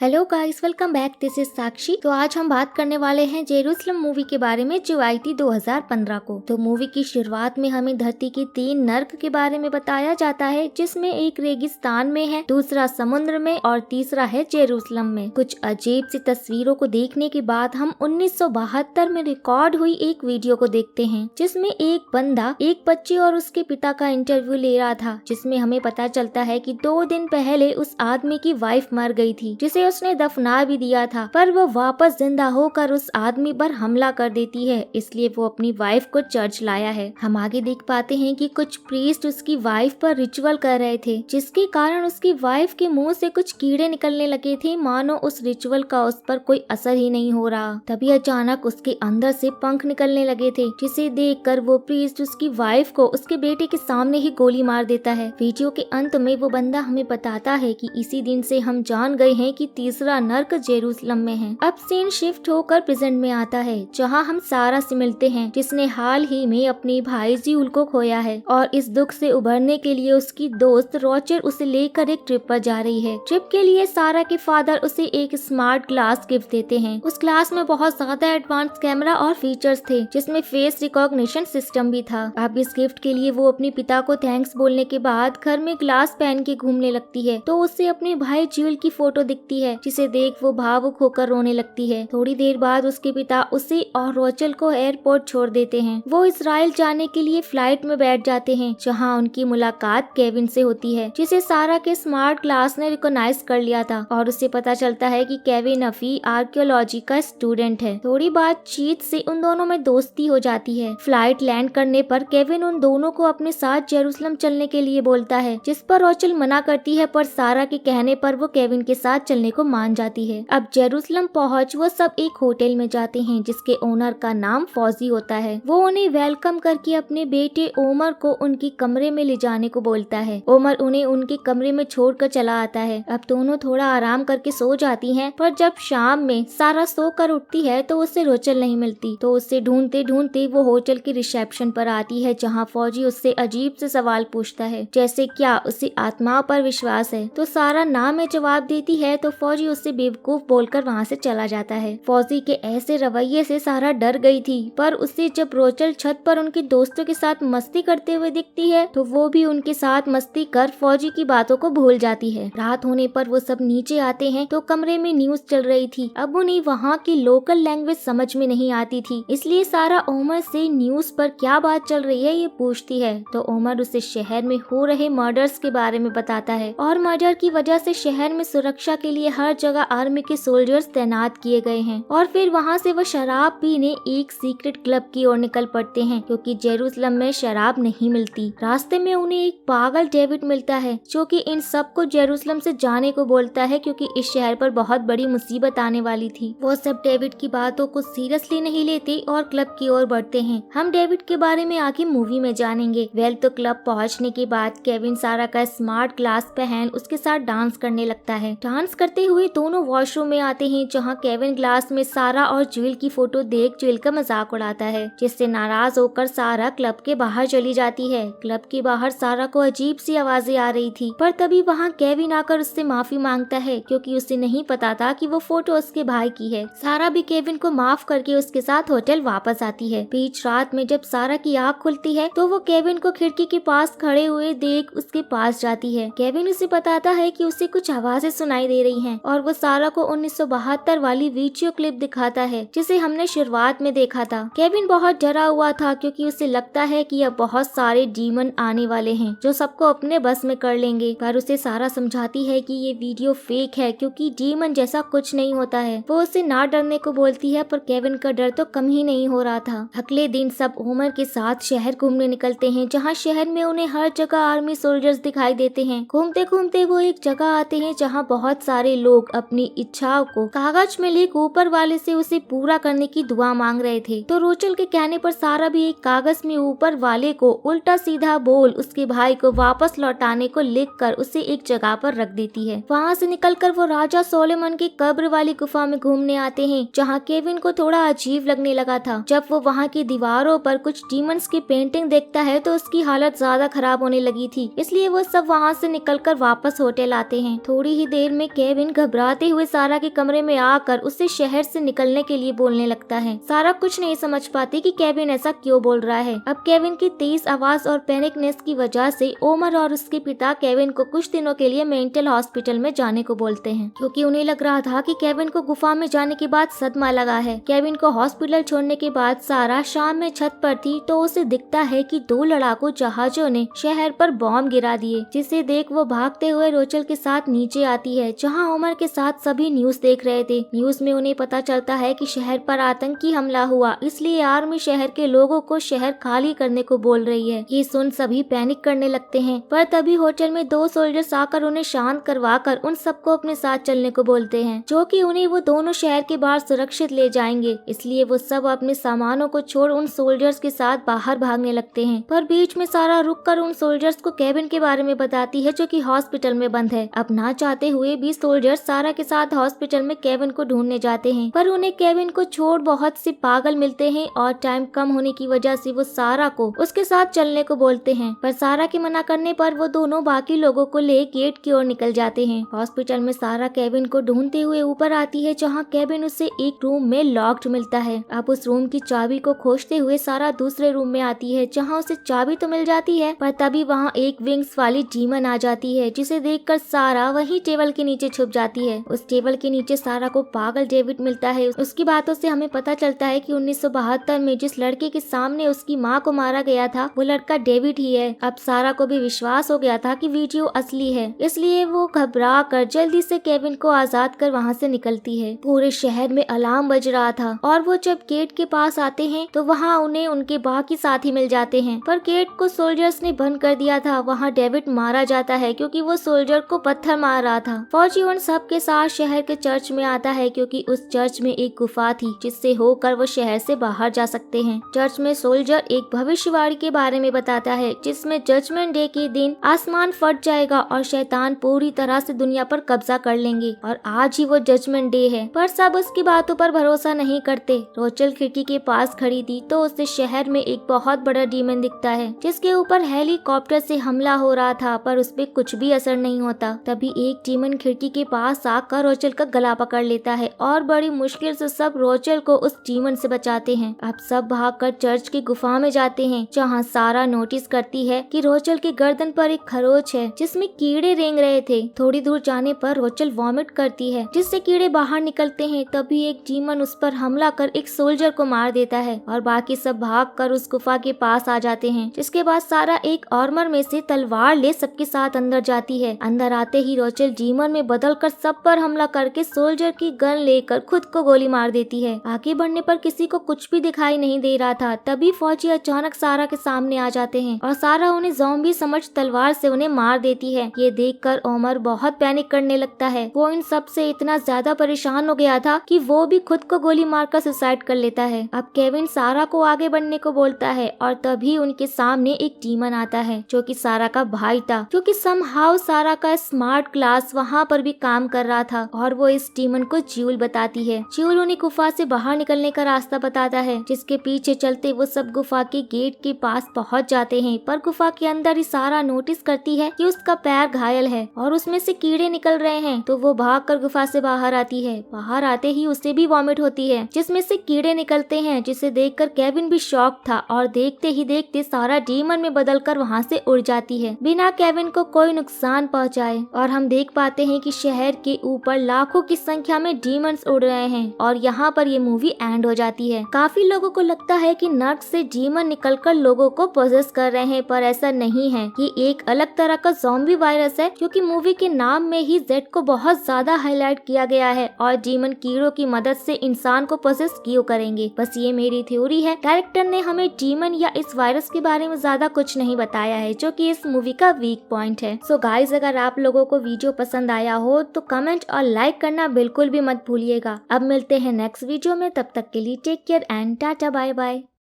Hello guys, welcome back. This is Sakshi. तो आज हम बात करने वाले हैं जेरूसलम मूवी के बारे में जो आई थी 2015 को। तो मूवी की शुरुआत में हमें धरती के 3 नर्क के बारे में बताया जाता है, जिसमें एक रेगिस्तान में है, दूसरा समुद्र में और तीसरा है जेरूसलम में। कुछ अजीब सी तस्वीरों को देखने के बाद हम 1972 में रिकॉर्ड हुई एक वीडियो को देखते हैं, जिसमें एक बंदा एक बच्चे और उसके पिता का इंटरव्यू ले रहा था, जिसमें हमें पता चलता है कि 2 दिन पहले उस आदमी की वाइफ मर गई थी, जिसे उसने दफना भी दिया था, पर वो वापस जिंदा होकर उस आदमी पर हमला कर देती है। इसलिए वो अपनी वाइफ को चर्च लाया है। हम आगे देख पाते हैं कि कुछ प्रीस्ट उसकी वाइफ पर रिचुअल कर रहे थे, जिसके कारण उसकी वाइफ के मुंह से कुछ कीड़े निकलने लगे थे, मानो उस रिचुअल का उस पर कोई असर ही नहीं हो रहा। तभी अचानक उसके अंदर से पंख निकलने लगे थे, जिसे देखकर वो प्रीस्ट उसकी वाइफ को उसके बेटे के सामने ही गोली मार देता है। वीडियो के अंत में वो बंदा हमें बताता है कि इसी दिन से हम जान गए हैं कि तीसरा नर्क जेरूसलम में है। अब सीन शिफ्ट होकर प्रेजेंट में आता है, जहां हम सारा से मिलते हैं, जिसने हाल ही में अपने भाई ज्यूल को खोया है और इस दुख से उभरने के लिए उसकी दोस्त रोचर उसे लेकर एक ट्रिप पर जा रही है। ट्रिप के लिए सारा के फादर उसे एक स्मार्ट ग्लास गिफ्ट देते हैं। उस ग्लास में बहुत ज्यादा एडवांस कैमरा और फीचर्स थे, जिसमें फेस रिकॉग्निशन सिस्टम भी था। अब इस गिफ्ट के लिए वो अपने पिता को थैंक्स बोलने के बाद घर में ग्लास पहन के घूमने लगती है, तो उससे अपने भाई ज्यूल की फोटो दिखती है, जिसे देख वो भावुक होकर रोने लगती है। थोड़ी देर बाद उसके पिता उसे और रोचल को एयरपोर्ट छोड़ देते हैं। वो इजराइल जाने के लिए फ्लाइट में बैठ जाते हैं, जहां उनकी मुलाकात केविन से होती है, जिसे सारा के स्मार्ट क्लास ने रिकॉग्नाइज कर लिया था और उसे पता चलता है कि केविन अभी आर्कियोलॉजी का स्टूडेंट है। थोड़ी बातचीत से उन दोनों में दोस्ती हो जाती है। फ्लाइट लैंड करने पर केविन उन दोनों को अपने साथ जेरूसलम चलने के लिए बोलता है, जिस पर रोचल मना करती है, पर सारा के कहने पर वो केविन के साथ चलने को मान जाती है। अब जेरूसलम पहुंच वो सब एक होटल में जाते हैं, जिसके ओनर का नाम फौजी होता है। वो उन्हें वेलकम करके अपने बेटे ओमर को उनके कमरे में ले जाने को बोलता है। ओमर उन्हें उनके कमरे में छोड़कर चला आता है। अब दोनों थोड़ा आराम करके सो जाती हैं, पर जब शाम में सारा सोकर उठती है तो उसे रोचल नहीं मिलती। तो उसे ढूंढते ढूंढते वो होटल के रिसेप्शन पर आती है, जहाँ फौजी उससे अजीब से सवाल पूछता है, जैसे क्या उसे आत्माओं पर विश्वास है। तो सारा ना में जवाब देती है, तो फौजी उससे बेवकूफ बोलकर वहाँ से चला जाता है। फौजी के ऐसे रवैये से सारा डर गई थी, पर उसे जब रोचल छत पर उनके दोस्तों के साथ मस्ती करते हुए दिखती है, तो वो भी उनके साथ मस्ती कर फौजी की बातों को भूल जाती है। रात होने पर वो सब नीचे आते हैं, तो कमरे में न्यूज चल रही थी। अब उन्हें वहाँ की लोकल लैंग्वेज समझ में नहीं आती थी, इसलिए सारा ओमर से न्यूज पर क्या बात चल रही है ये पूछती है। तो ओमर उसे शहर में हो रहे मर्डर्स के बारे में बताता है, और मर्डर की वजह से शहर में सुरक्षा के लिए हर जगह आर्मी के सोल्जर्स तैनात किए गए हैं। और फिर वहाँ से वो शराब पीने एक सीक्रेट क्लब की ओर निकल पड़ते हैं, क्योंकि जेरूसलम में शराब नहीं मिलती। रास्ते में उन्हें एक पागल डेविड मिलता है, जो कि इन सबको जेरूसलम से जाने को बोलता है, क्योंकि इस शहर पर बहुत बड़ी मुसीबत आने वाली थी। वो सब डेविड की बातों को सीरियसली नहीं लेते और क्लब की ओर बढ़ते हैं। हम डेविड के बारे में आगे मूवी में जानेंगे। वेल, तो क्लब पहुँचने के बाद केविन सारा का स्मार्ट ग्लास पहन उसके साथ डांस करने लगता है। डांस करते हुए दोनों वॉशरूम में आते हैं, जहां केविन ग्लास में सारा और ज्यूल की फोटो देख ज्यूल का मजाक उड़ाता है, जिससे नाराज होकर सारा क्लब के बाहर चली जाती है। क्लब के बाहर सारा को अजीब सी आवाजें आ रही थी, पर तभी वहां केविन आकर उससे माफी मांगता है, क्योंकि उसे नहीं पता था कि वो फोटो उसके भाई की है। सारा भी केविन को माफ करके उसके साथ होटल वापस आती है। बीच रात में जब सारा की आँख खुलती है, तो वो केविन को खिड़की के पास खड़े हुए देख उसके पास जाती है। केविन उसे बताता है कि उसे कुछ आवाजें सुनाई दे रही हैं, और वो सारा को 1972 वाली वीडियो क्लिप दिखाता है, जिसे हमने शुरुआत में देखा था। केविन बहुत डरा हुआ था, क्योंकि उसे लगता है कि अब बहुत सारे डीमन आने वाले हैं, जो सबको अपने बस में कर लेंगे। पर उसे सारा समझाती है कि ये वीडियो फेक है, क्योंकि डीमन जैसा कुछ नहीं होता है। वो उसे ना डरने को बोलती है, पर केविन का डर तो कम ही नहीं हो रहा था। अगले दिन सब ओमर के साथ शहर घूमने निकलते हैं, जहाँ शहर में उन्हें हर जगह आर्मी सोल्जर्स दिखाई देते हैं। घूमते घूमते वो एक जगह आते हैं, जहाँ बहुत सारे लोग अपनी इच्छाओं को कागज में लिख ऊपर वाले से उसे पूरा करने की दुआ मांग रहे थे। तो रोचल के कहने पर सारा भी एक कागज में ऊपर वाले को उल्टा सीधा बोल उसके भाई को वापस लौटाने को लिखकर उसे एक जगह पर रख देती है। वहाँ से निकलकर वो राजा सोलोमन की कब्र वाली गुफा में घूमने आते हैं, जहाँ केविन को थोड़ा अजीब लगने लगा था। जब वो वहाँ की दीवारों पर कुछ डीमंस की पेंटिंग देखता है, तो उसकी हालत ज्यादा खराब होने लगी थी, इसलिए वो सब वहाँ से निकलकर वापस होटल आते हैं। थोड़ी ही देर में केविन केविन घबराते हुए सारा के कमरे में आकर उससे शहर से निकलने के लिए बोलने लगता है। सारा कुछ नहीं समझ पाती कि केविन ऐसा क्यों बोल रहा है। अब केविन की तेज आवाज और पैनिकनेस की वजह से ओमर और उसके पिता केविन को कुछ दिनों के लिए मेंटल हॉस्पिटल में जाने को बोलते हैं, क्योंकि उन्हें लग रहा था कि केविन को गुफा में जाने के बाद सदमा लगा है। केविन को हॉस्पिटल छोड़ने के बाद सारा शाम में छत पर थी तो उसे दिखता है कि 2 लड़ाकू जहाजों ने शहर पर बॉम्ब गिरा दिए, जिसे देख वो भागते हुए रोचल के साथ नीचे आती है, जहां उमर के साथ सभी न्यूज देख रहे थे। न्यूज में उन्हें पता चलता है कि शहर पर आतंकी हमला हुआ, इसलिए आर्मी शहर के लोगों को शहर खाली करने को बोल रही है। ये सुन सभी पैनिक करने लगते हैं, पर तभी होटल में 2 सोल्जर्स आकर उन्हें शांत करवाकर उन सबको अपने साथ चलने को बोलते हैं, जो कि उन्हें वो दोनों शहर के बाहर सुरक्षित ले जाएंगे। इसलिए वो सब अपने सामानों को छोड़ उन सोल्जर्स के साथ बाहर भागने लगते हैं। पर बीच में सारा रुककर उन सोल्जर्स को केविन के बारे में बताती है, जो कि हॉस्पिटल में बंद है। अब ना चाहते हुए भी सोल्जर्स सारा के साथ हॉस्पिटल में केविन को ढूंढने जाते हैं, पर उन्हें केविन को छोड़ बहुत से पागल मिलते हैं और टाइम कम होने की वजह से वो सारा को उसके साथ चलने को बोलते हैं। पर सारा के मना करने पर वो दोनों बाकी लोगों को ले गेट की ओर निकल जाते हैं। हॉस्पिटल में सारा केविन को ढूंढते हुए ऊपर आती है, जहाँ केविन उसे एक रूम में लॉक्ड मिलता है। अब उस रूम की चाबी को खोजते हुए सारा दूसरे रूम में आती है, जहाँ उसे चाबी तो मिल जाती है, पर तभी वहाँ एक विंग्स वाली डीमन आ जाती है, जिसे देखकर सारा वही टेबल के नीचे छुप जाती है। उस टेबल के नीचे सारा को पागल डेविड मिलता है। उसकी बातों से हमें पता चलता है कि 1972 में जिस लड़के के सामने उसकी माँ को मारा गया था वो लड़का डेविड ही है। अब सारा को भी विश्वास हो गया था कि वीडियो असली है, इसलिए वो घबरा कर जल्दी से केविन को आजाद कर वहाँ से निकलती है। पूरे शहर में अलार्म बज रहा था और वो जब गेट के पास आते हैं तो वहाँ उन्हें उनके बाकी साथी मिल जाते हैं, पर गेट को सोल्जर्स ने बंद कर दिया था। वहाँ डेविड मारा जाता है क्योंकि वो सोल्जर को पत्थर मार रहा था। फौजी उन सब के साथ शहर के चर्च में आता है, क्योंकि उस चर्च में एक गुफा थी जिससे होकर वो शहर से बाहर जा सकते हैं। चर्च में सोल्जर एक भविष्यवाणी के बारे में बताता है, जिसमें जजमेंट डे के दिन आसमान फट जाएगा और शैतान पूरी तरह से दुनिया पर कब्जा कर लेंगे, और आज ही वो जजमेंट डे है। पर सब उसकी बातों पर भरोसा नहीं करते। रोचल खिड़की के पास खड़ी थी तो उसे शहर में एक बहुत बड़ा डीमन दिखता है, जिसके ऊपर हेलीकॉप्टर से हमला हो रहा था, पर उस पे कुछ भी असर नहीं होता। तभी एक डीमन खिड़की के पास आकर रोचल का गला पकड़ लेता है और बड़ी मुश्किल से सब रोचल को उस डीमन से बचाते हैं। अब सब भागकर चर्च की गुफा में जाते हैं, जहाँ सारा नोटिस करती है कि रोचल की गर्दन पर एक खरोच है जिसमें कीड़े रेंग रहे थे। थोड़ी दूर जाने पर रोचल वॉमिट करती है, जिससे कीड़े बाहर निकलते हैं। तभी एक डीमन उस पर हमला कर एक सोल्जर को मार देता है और बाकी सब भागकर उस गुफा के पास आ जाते हैं। जिसके बाद सारा एक आर्मर में से तलवार ले सबके साथ अंदर जाती है। अंदर आते ही रोचल डीमन में बदलकर सब पर हमला करके सोल्जर की गन लेकर खुद को गोली मार देती है। आगे बढ़ने पर किसी को कुछ भी दिखाई नहीं दे रहा था। तभी फौजी अचानक सारा के सामने आ जाते हैं और सारा उन्हें ज़ॉम्बी समझ तलवार से उन्हें मार देती है। ये देखकर ओमर बहुत पैनिक करने लगता है। वो इन सब से इतना ज्यादा परेशान हो गया था कि वो भी खुद को गोली मारकर सुसाइड कर लेता है। अब केविन सारा को आगे बढ़ने को बोलता है और तभी उनके सामने एक डीमन आता है, जो कि सारा का भाई था, क्योंकि समहाउ सारा का स्मार्ट क्लास वहाँ पर भी काम कर रहा था। और वो इस डीमन को ज्यूल बताती है। ज्यूल उन्हें गुफा से बाहर निकलने का रास्ता बताता है, जिसके पीछे चलते वो सब गुफा के गेट के पास पहुँच जाते हैं। पर गुफा के अंदर ही सारा नोटिस करती है कि उसका पैर घायल है और उसमें से कीड़े निकल रहे हैं, तो वो भागकर गुफा से बाहर आती है। बाहर आते ही उसे भी वॉमिट होती है, जिसमें से कीड़े निकलते हैं, जिसे देखकर केविन भी शॉक था और देखते ही देखते सारा डीमन में बदलकर वहाँ से उड़ जाती है, बिना केविन को कोई नुकसान पहुँचाए। और हम देख पाते हैं कि शहर के ऊपर लाखों की संख्या में डीमंस उड़ रहे हैं और यहाँ पर ये मूवी एंड हो जाती है। काफी लोगों को लगता है कि नर्क से डीमन निकलकर लोगों को पोजेस कर रहे हैं, पर ऐसा नहीं है। ये एक अलग तरह का ज़ॉम्बी वायरस है, क्योंकि मूवी के नाम में ही जेड को बहुत ज्यादा हाईलाइट किया गया है और डीमन कीड़ों की मदद से इंसान को पोजेस क्यों करेंगे। बस ये मेरी थ्योरी है। डायरेक्टर ने हमें डीमन या इस वायरस के बारे में ज्यादा कुछ नहीं बताया है, जो कि इस मूवी का वीक पॉइंट है। सो गाइज, अगर आप लोगों को वीडियो पसंद आया हो तो कमेंट और लाइक करना बिल्कुल भी मत भूलिएगा। अब मिलते हैं नेक्स्ट वीडियो में, तब तक के लिए take care and tata bye bye.